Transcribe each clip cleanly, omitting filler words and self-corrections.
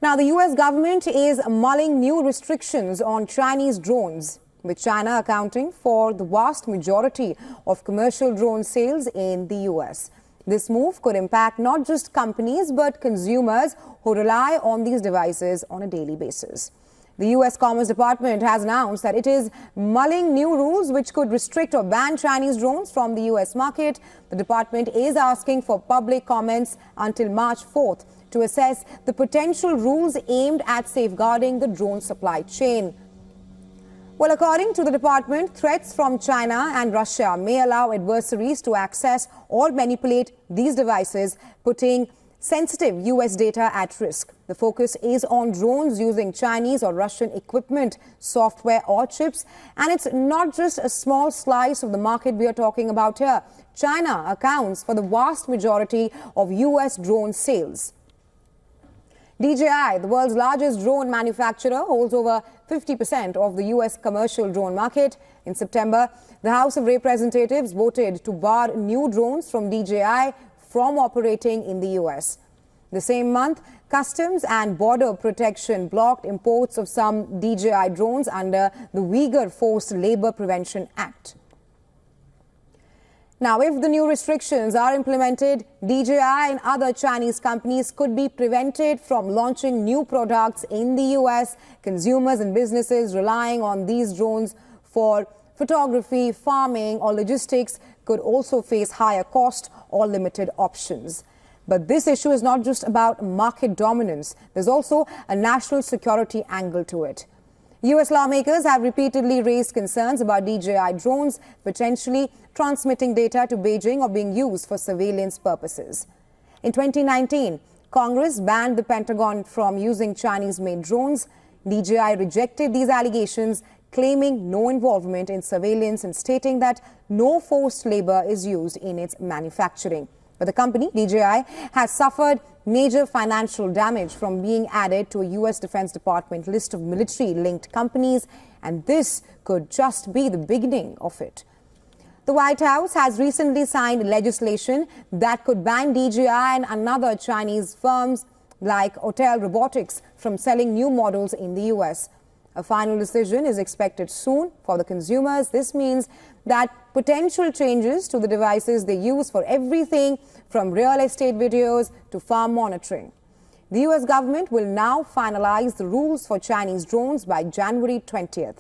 Now, the U.S. government is mulling new restrictions on Chinese drones, with China accounting for the vast majority of commercial drone sales in the U.S. This move could impact not just companies but consumers who rely on these devices on a daily basis. The U.S. Commerce Department has announced that it is mulling new rules which could restrict or ban Chinese drones from the U.S. market. The department is asking for public comments until March 4th to assess the potential rules aimed at safeguarding the drone supply chain. Well, according to the department, threats from China and Russia may allow adversaries to access or manipulate these devices, putting sensitive U.S. data at risk. The focus is on drones using Chinese or Russian equipment, software or chips. And it's not just a small slice of the market we are talking about here. China accounts for the vast majority of U.S. drone sales. DJI, the world's largest drone manufacturer, holds over 50% of the U.S. commercial drone market. In September, the House of Representatives voted to bar new drones from DJI from operating in the U.S. The same month, Customs and Border Protection blocked imports of some DJI drones under the Uyghur Forced Labor Prevention Act. Now, if the new restrictions are implemented, DJI and other Chinese companies could be prevented from launching new products in the U.S. Consumers and businesses relying on these drones for photography, farming or logistics could also face higher cost or limited options. But this issue is not just about market dominance. There's also a national security angle to it. U.S. lawmakers have repeatedly raised concerns about DJI drones potentially transmitting data to Beijing or being used for surveillance purposes. In 2019, Congress banned the Pentagon from using Chinese-made drones. DJI rejected these allegations, claiming no involvement in surveillance and stating that no forced labor is used in its manufacturing. But the company, DJI, has suffered major financial damage from being added to a U.S. Defense Department list of military-linked companies, and this could just be the beginning of it. The White House has recently signed legislation that could ban DJI and another Chinese firms like Hotel Robotics from selling new models in the U.S. A final decision is expected soon for the consumers. This means that potential changes to the devices they use for everything from real estate videos to farm monitoring. The U.S. government will now finalize the rules for Chinese drones by January 20th.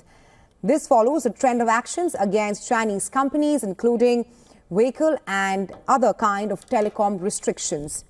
This follows a trend of actions against Chinese companies, including vehicle and other kind of telecom restrictions.